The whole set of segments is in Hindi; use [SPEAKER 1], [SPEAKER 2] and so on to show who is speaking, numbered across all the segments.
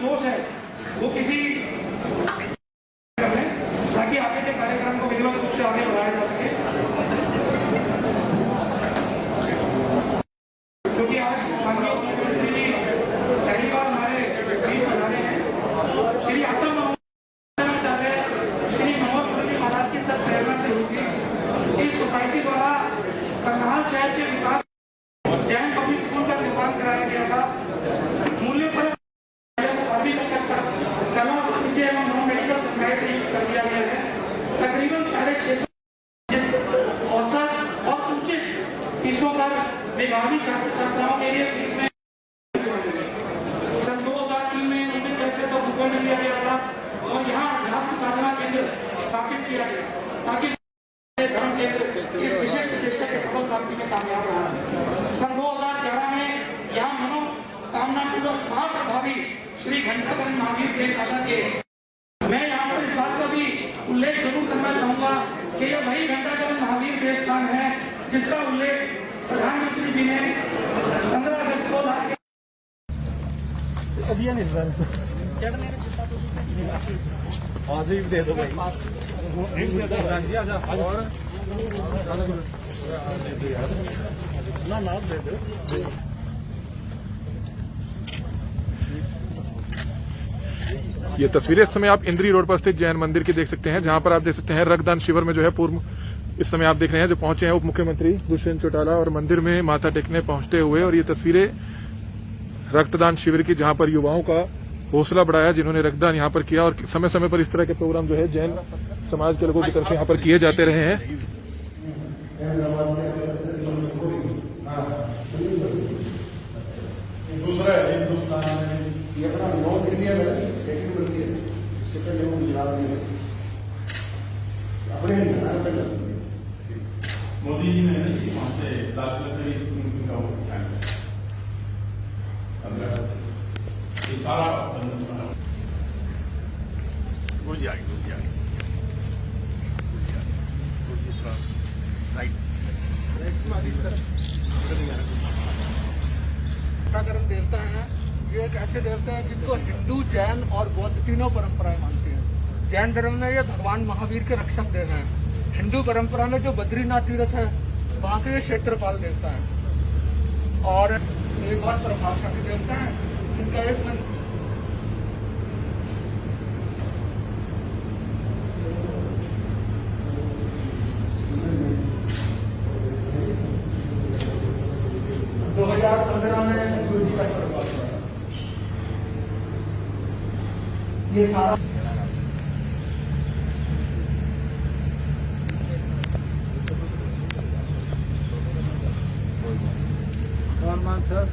[SPEAKER 1] जोश है वो किसी ताकि आगे के कार्यक्रम को विधिवत रूप से आगे बढ़ाया जा सके, क्योंकि आज माननीय मुख्यमंत्री जी पहली बार हमारे बीच पधारे हैं। श्री अटल श्री मनोहर गुरु जी महाराज की सब प्रेरणा से हुई थी। इस सोसाइटी द्वारा करनाल शहर के विकास जैन पब्लिक स्कूल का निर्माण कराया गया था। मूल्य पर कला वाणिज्य एवं नॉन मेडिकल सप्लाई से कर दिया गया है। तकरीबन 650 औसत और उचित फीसों पर मेधावी छात्र छात्राओं के लिए फीस में सन 2003 में 19 पैसे का भूखंड दिया गया था और यहाँ अध्यात्म साधना केंद्र स्थापित किया गया ताकि धर्म केंद्र इस विशिष्ट उद्देश्य के सफल प्राप्ति में कामयाब रहा। सन 2011 में यहाँ मनोकामना पूर्वक महाप्रभावी श्री घंटाकरण महावीर देव दादा के मैं यहाँ पर इस बात का भी उल्लेख जरूर करना चाहूंगा कि यह वही घंटाकरण महावीर देव स्थान है जिसका उल्लेख प्रधानमंत्री जी ने 15 अगस्त को आज ही दे दो भाई ना दे दो।
[SPEAKER 2] ये तस्वीरें इस समय आप इंद्री रोड पर स्थित जैन मंदिर की देख सकते हैं, जहां पर आप देख सकते हैं रक्तदान शिविर में जो है पूर्व इस समय आप देख रहे हैं जो पहुंचे हैं उप मुख्यमंत्री दुष्यंत चौटाला और मंदिर में माथा टेकने पहुंचते हुए। और ये तस्वीरें रक्तदान शिविर की जहां पर युवाओं का हौसला बढ़ाया जिन्होंने रक्तदान यहां पर किया। और समय समय पर इस तरह के प्रोग्राम जो है जैन समाज के लोगों की तरफ से यहां पर किए जाते रहे हैं।
[SPEAKER 3] दूसरा हिंदुस्तान में ये अपना नॉर्थ इंडिया में सेकंड बनती है, सेकंड है गुजरात में अपने मोदी जी ने वहाँ से दाखिला से सारा
[SPEAKER 4] घंटाकरण देवता है। ये एक ऐसे देवता है जिनको हिंदू जैन और बौद्ध तीनों परंपराएं मानती हैं। जैन धर्म में ये भगवान महावीर के रक्षक देव हैं। हिंदू परंपरा में जो बद्रीनाथ तीर्थ है वहाँ के ये क्षेत्रपाल देवता है। और एक बार प्रभावशाली देवता है जिनका एक में गुरु जी का स्वर्गवास हुआ। ये सारा नॉर्मल सर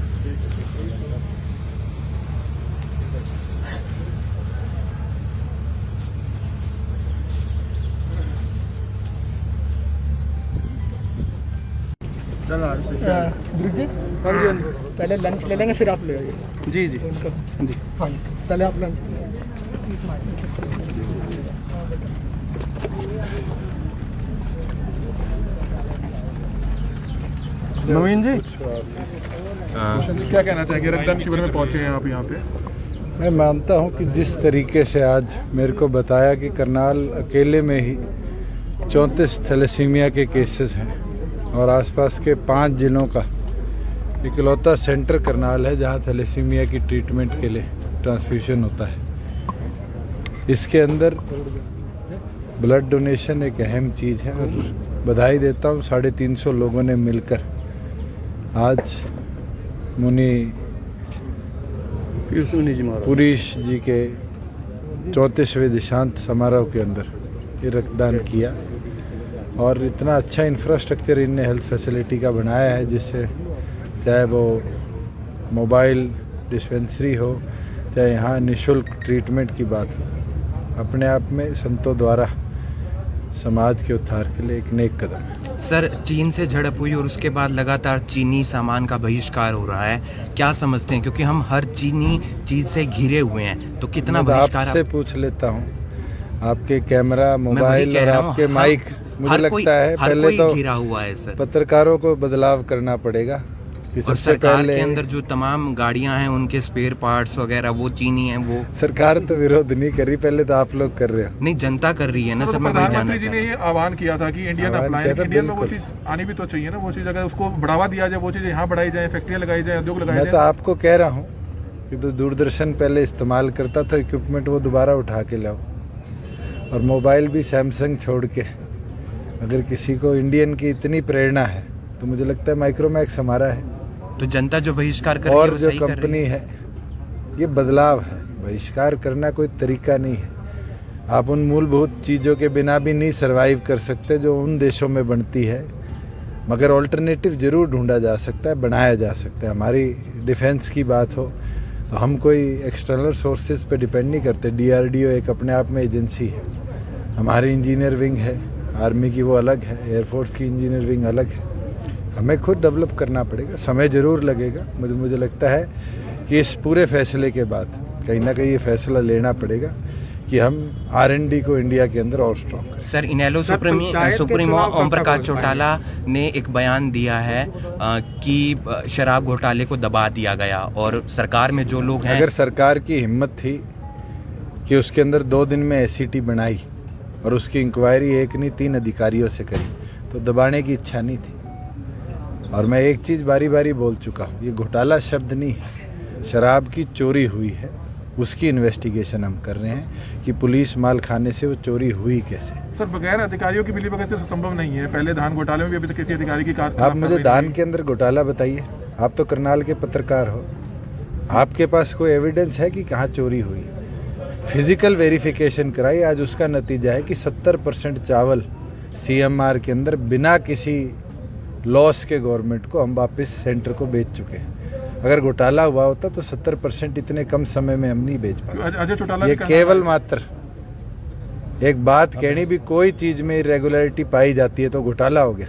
[SPEAKER 4] गुरु जी पहले लंच ले लेंगे फिर आप ले आइए।
[SPEAKER 2] जी जी
[SPEAKER 4] जी हाँ पहले आप लंच।
[SPEAKER 2] नवीन जी क्या कहना चाहेंगे? रक्तदान शिविर में पहुंचे हैं आप यहाँ पे।
[SPEAKER 5] मैं मानता हूँ कि जिस तरीके से आज मेरे को बताया कि करनाल अकेले में ही 34 थैलेसीमिया के केसेस हैं और आसपास के 5 जिलों का इकलौता सेंटर करनाल है जहाँ थैलेसीमिया की ट्रीटमेंट के लिए ट्रांसफ्यूशन होता है। इसके अंदर ब्लड डोनेशन एक अहम चीज़ है और बधाई देता हूँ 350 लोगों ने मिलकर आज मुनि पुरीश जी के 34वें दीक्षांत समारोह के अंदर ये रक्तदान किया। और इतना अच्छा इंफ्रास्ट्रक्चर इनने हेल्थ फैसिलिटी का बनाया है जिससे चाहे वो मोबाइल डिस्पेंसरी हो चाहे यहाँ निःशुल्क ट्रीटमेंट की बात हो, अपने आप में संतों द्वारा समाज के उद्धार के लिए एक नेक कदम है।
[SPEAKER 6] सर, चीन से झड़प हुई और उसके बाद लगातार चीनी सामान का बहिष्कार हो रहा है, क्या समझते हैं? क्योंकि हम हर चीनी चीज से घिरे हुए हैं, तो कितना बहिष्कार?
[SPEAKER 5] आपसे पूछ लेता हूँ, आपके कैमरा, मोबाइल और आपके माइक, मुझे लगता है पहले तो
[SPEAKER 6] घिरा हुआ है सर।
[SPEAKER 5] पत्रकारों को बदलाव करना पड़ेगा कि
[SPEAKER 6] और
[SPEAKER 5] सबसे
[SPEAKER 6] सरकार
[SPEAKER 5] पहले
[SPEAKER 6] के अंदर जो तमाम गाड़ियां हैं उनके स्पेयर पार्ट्स वगैरह वो चीनी है, वो
[SPEAKER 5] सरकार तो विरोध नहीं कर रही, पहले तो आप लोग कर रहे हो।
[SPEAKER 6] नहीं जनता कर रही है ना सर। मैं वही जानना
[SPEAKER 2] प्रधानमंत्री जी ने
[SPEAKER 6] चाहता
[SPEAKER 2] ये आह्वान किया था कि इंडियन
[SPEAKER 5] आह्वान
[SPEAKER 2] अप्लायंस,
[SPEAKER 5] किया था,
[SPEAKER 2] इंडियन में वो
[SPEAKER 5] बिल्कुल।
[SPEAKER 2] चीज आनी भी तो चाहिए ना, वो चीज अगर उसको बढ़ावा दिया जाए, वो चीज यहाँ बढ़ाई जाए, फैक्ट्रियाँ लगाई जाए, उद्योग लगाए
[SPEAKER 5] मैं तो
[SPEAKER 2] जाए।
[SPEAKER 5] आपको कह रहा हूँ कि तो दूरदर्शन पहले इस्तेमाल करता था, इक्विपमेंट वो दोबारा उठा के लाओ। और मोबाइल भी सैमसंग छोड़ के, अगर किसी को इंडियन की इतनी प्रेरणा है तो मुझे लगता है माइक्रोमैक्स हमारा है।
[SPEAKER 6] तो जनता जो बहिष्कार कर रही है
[SPEAKER 5] और
[SPEAKER 6] वो
[SPEAKER 5] जो
[SPEAKER 6] सही कर रही
[SPEAKER 5] कंपनी है, ये बदलाव है, बहिष्कार करना कोई तरीका नहीं है। आप उन मूलभूत चीज़ों के बिना भी नहीं सरवाइव कर सकते जो उन देशों में बनती है, मगर ऑल्टरनेटिव जरूर ढूंढा जा सकता है, बनाया जा सकता है। हमारी डिफेंस की बात हो तो हम कोई एक्सटर्नल सोर्सेज पे डिपेंड नहीं करते। DRDO एक अपने आप में एजेंसी है, हमारी इंजीनियर विंग है, आर्मी की वो अलग है, एयरफोर्स की इंजीनियर विंग अलग है। हमें खुद डेवलप करना पड़ेगा, समय ज़रूर लगेगा। मुझे लगता है कि इस पूरे फैसले के बाद कहीं ना कहीं ये फैसला लेना पड़ेगा कि हम R&D को इंडिया के अंदर और स्ट्रॉन्ग करें।
[SPEAKER 6] सर इनेलो सुप्रीमो ओम प्रकाश चौटाला ने एक बयान दिया है कि शराब घोटाले को दबा दिया गया और सरकार में जो लोग हैं,
[SPEAKER 5] अगर सरकार की हिम्मत थी कि उसके अंदर 2 दिन में SCT बनाई और उसकी इंक्वायरी 1 नहीं 3 अधिकारियों से करी, तो दबाने की इच्छा नहीं थी। और मैं एक चीज़ बारी बारी बोल चुका हूँ, ये घोटाला शब्द नहीं है, शराब की चोरी हुई है, उसकी इन्वेस्टिगेशन हम कर रहे हैं कि पुलिस माल खाने से वो चोरी हुई कैसे।
[SPEAKER 2] सर बगैर अधिकारियों की मिली भगत से संभव नहीं है। पहले धान घोटाले में भी अभी तक किसी अधिकारी की
[SPEAKER 5] आप मुझे दान के अंदर घोटाला बताइए। आप तो करनाल के पत्रकार हो, आपके पास कोई एविडेंस है कि कहाँ चोरी हुई? फिजिकल वेरिफिकेशन कराई, आज उसका नतीजा है कि 70% चावल CMR के अंदर बिना किसी लॉस के गवर्नमेंट को हम वापस सेंटर को बेच चुके हैं। अगर घोटाला हुआ होता तो 70% इतने कम समय में हम नहीं बेच पाते।
[SPEAKER 2] अजय चौटाला
[SPEAKER 5] ये
[SPEAKER 2] भी
[SPEAKER 5] केवल मात्र एक बात कहनी भी, कोई चीज़ में इरेगुलरिटी पाई जाती है तो घोटाला हो गया,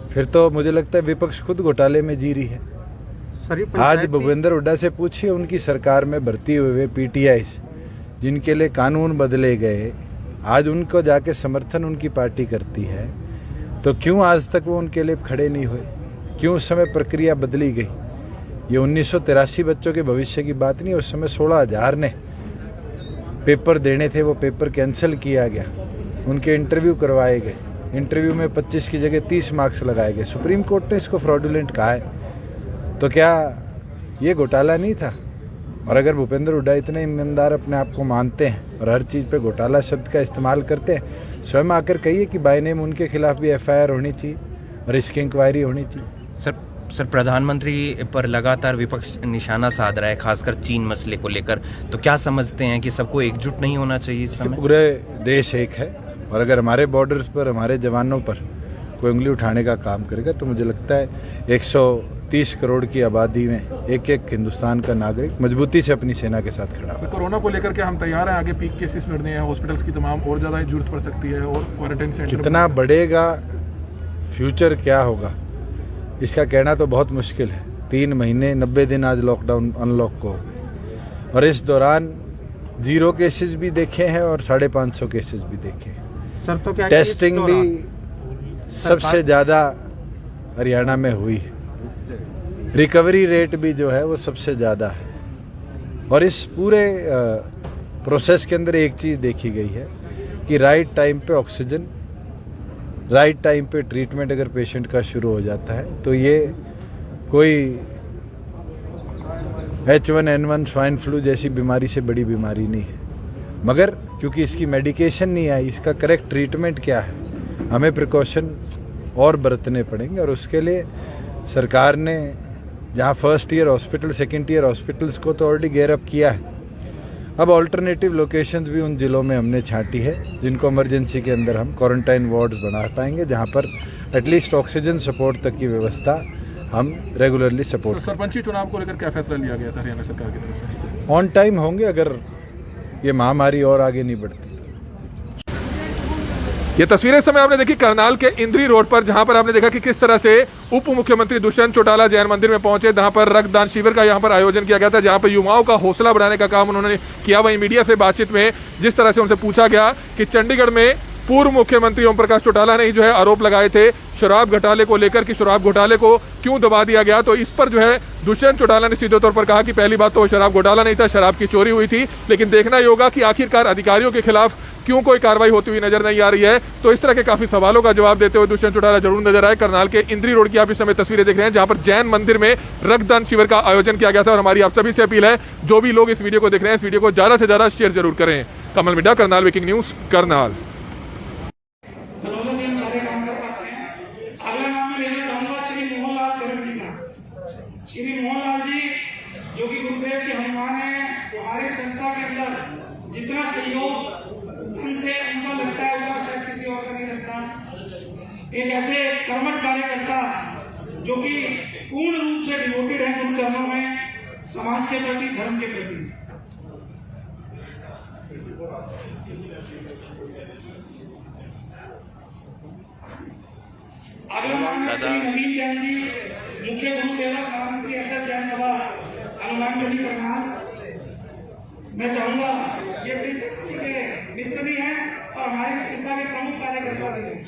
[SPEAKER 5] फिर तो मुझे लगता है विपक्ष खुद घोटाले में जी रही है। आज भूपेंद्र हुड्डा से पूछिए, उनकी सरकार में भर्ती हुए PTIs जिनके लिए कानून बदले गए, आज उनको जाके समर्थन उनकी पार्टी करती है, तो क्यों आज तक वो उनके लिए खड़े नहीं हुए? क्यों उस समय प्रक्रिया बदली गई? ये 1983 बच्चों के भविष्य की बात नहीं, उस समय 16,000 ने पेपर देने थे, वो पेपर कैंसिल किया गया, उनके इंटरव्यू करवाए गए, इंटरव्यू में 25 की जगह 30 मार्क्स लगाए गए। सुप्रीम कोर्ट ने इसको फ्रॉडुलेंट कहा है। तो क्या ये घोटाला नहीं था? और अगर भूपेंद्र हुड्डा इतने ईमानदार अपने आप को मानते हैं और हर चीज़ पे घोटाला शब्द का इस्तेमाल करते हैं, स्वयं आकर कहिए कि बाय नेम उनके खिलाफ भी FIR होनी चाहिए और इसकी इंक्वायरी होनी चाहिए।
[SPEAKER 6] सर प्रधानमंत्री पर लगातार विपक्ष निशाना साध रहा है, खासकर चीन मसले को लेकर, तो क्या समझते हैं कि सबको एकजुट नहीं होना चाहिए इस समय?
[SPEAKER 5] पूरे देश एक है और अगर हमारे बॉर्डर्स पर हमारे जवानों पर कोई उंगली उठाने का काम करेगा तो मुझे लगता है 130 करोड़ की आबादी में एक हिंदुस्तान का नागरिक मजबूती से अपनी सेना के साथ खड़ा है।
[SPEAKER 2] कोरोना को लेकर के हम तैयार हैं? आगे पीक केसेस बढ़ने हैं, हॉस्पिटल्स की तमाम और ज़्यादा जरूरत पड़ सकती है और क्वारंटाइन सेंटर
[SPEAKER 5] कितना बढ़ेगा, फ्यूचर क्या होगा, इसका कहना तो बहुत मुश्किल है। 3 महीने 90 दिन आज लॉकडाउन अनलॉक को हो गए और इस दौरान 0 केसेस भी देखे हैं और 550 केसेस भी देखे हैं।
[SPEAKER 3] सर तो क्या
[SPEAKER 5] टेस्टिंग भी सबसे ज़्यादा हरियाणा में हुई है, रिकवरी रेट भी जो है वो सबसे ज़्यादा है। और इस पूरे प्रोसेस के अंदर एक चीज़ देखी गई है कि राइट टाइम पे ऑक्सीजन, राइट टाइम पे ट्रीटमेंट अगर पेशेंट का शुरू हो जाता है तो ये कोई H1N1 स्वाइन फ्लू जैसी बीमारी से बड़ी बीमारी नहीं है। मगर क्योंकि इसकी मेडिकेशन नहीं आई, इसका करेक्ट ट्रीटमेंट क्या है, हमें प्रिकॉशन और बरतने पड़ेंगे। और उसके लिए सरकार ने जहाँ first year hospital, second year hospitals को तो ऑलरेडी गेयर अप किया है, अब ऑल्टरनेटिव लोकेशंस भी उन जिलों में हमने छांटी है जिनको इमरजेंसी के अंदर हम क्वारंटाइन वार्ड्स बना पाएंगे, जहाँ पर एटलीस्ट ऑक्सीजन सपोर्ट तक की व्यवस्था हम रेगुलरली सपोर्ट।
[SPEAKER 2] सरपंची चुनाव को लेकर क्या फैसला लिया गया सर हरियाणा सरकार की तरफ से?
[SPEAKER 5] ऑन टाइम होंगे अगर ये महामारी और आगे नहीं बढ़ती।
[SPEAKER 2] ये तस्वीरें इस समय आपने देखी करनाल के इंद्री रोड पर, जहां पर आपने देखा कि किस तरह से उप मुख्यमंत्री दुष्यंत चौटाला जैन मंदिर में पहुंचे, जहां पर रक्तदान शिविर का यहां पर आयोजन किया गया था, जहां पर युवाओं का हौसला बढ़ाने का काम उन्होंने किया। वहीं मीडिया से बातचीत में जिस तरह से उनसे पूछा गया कि चंडीगढ़ में पूर्व मुख्यमंत्री ओम प्रकाश चौटाला ने जो है आरोप लगाए थे शराब घोटाले को लेकर कि शराब घोटाले को क्यों दबा दिया गया। तो इस पर जो है दुष्यंत चौटाला ने सीधे तौर पर कहा कि पहली बात तो शराब घोटाला नहीं था, शराब की चोरी हुई थी, लेकिन देखना ही होगा कि आखिरकार अधिकारियों के खिलाफ क्यों कोई कार्रवाई होती हुई नजर नहीं आ रही है। तो इस तरह के काफी सवालों का जवाब देते हुए दुष्यंत चौटाला जरूर नजर आए। करनाल के इंद्री रोड की आप इस समय तस्वीरें देख रहे हैं, जहां पर जैन मंदिर में रक्तदान शिविर का आयोजन किया गया था। और हमारी आप सभी से अपील है, जो भी लोग इस वीडियो को देख रहे हैं, इस वीडियो को ज्यादा से ज्यादा शेयर जरूर करें। कमल मिड्डा, करनाल वेकिंग न्यूज, करनाल।
[SPEAKER 1] बदौलत हम सारे काम कर पाते हैं। अगला नाम मैं लेना चाहूंगा श्री मोहनलाल गर्ग जी का। श्री मोहनलाल जी जो कि गुरुदेव के हनुमान है, हमारी संस्था के अंदर जितना सहयोग धन से उनका लगता है उतना शायद किसी और का नहीं लगता। एक ऐसे कर्मठ कार्यकर्ता जो कि पूर्ण रूप से डिवोटेड है गुरु चरणों में, समाज के प्रति, धर्म के प्रति। अगला नाम है श्री नवीन जैन जी, मुख्य गुरु सेवक महामंत्री एसएस जैन सभा हनुमानगढ़ी करनाल। मैं चाहूंगा ये विशिष्ट के मित्र भी हैं और हमारी संस्था के प्रमुख कार्यकर्ता भी हैं।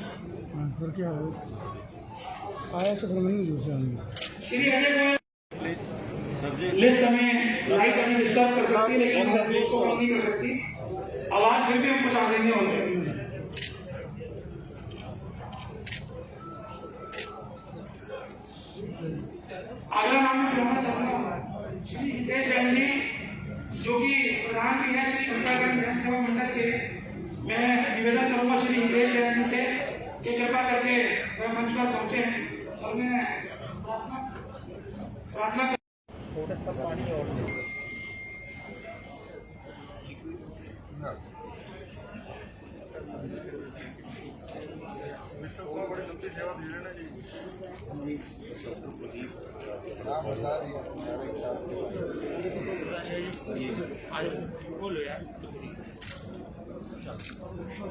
[SPEAKER 1] श्री अजय गोयल लिस्ट हमें लाइट हमें डिस्टर्ब कर सकती है, लेकिन हम लिस्ट को नहीं कर सकती। आवाज फिर भी हम पहुंचा देंगे होते। अगला नाम मैं बताना चाहूंगा श्री हितेश जैन जी जो कि प्रधान भी है श्री शंकरगढ़ विधानसभा मंडल के। मैं निवेदन करूंगा श्री हितेश जैन जी से कि कृपा करके वह मंच पर पहुंचे हैं और मैं प्रार्थना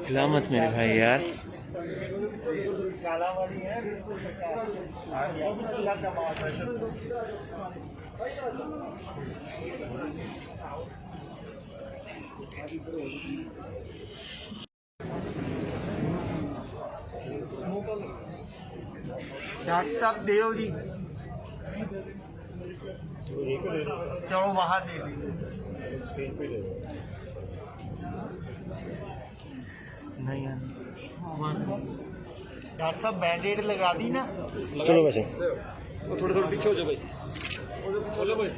[SPEAKER 6] हिला मत मेरे भाई यार।
[SPEAKER 7] डॉक्टर साहब देव जी चलो वहां दे
[SPEAKER 6] नहीं यार,
[SPEAKER 7] डॉक्टर साहब बैंडेड लगा दी ना।
[SPEAKER 6] चलो वैसे
[SPEAKER 3] थोड़े थोड़े पीछे हो जाओ भाई, हो जाओ भाई।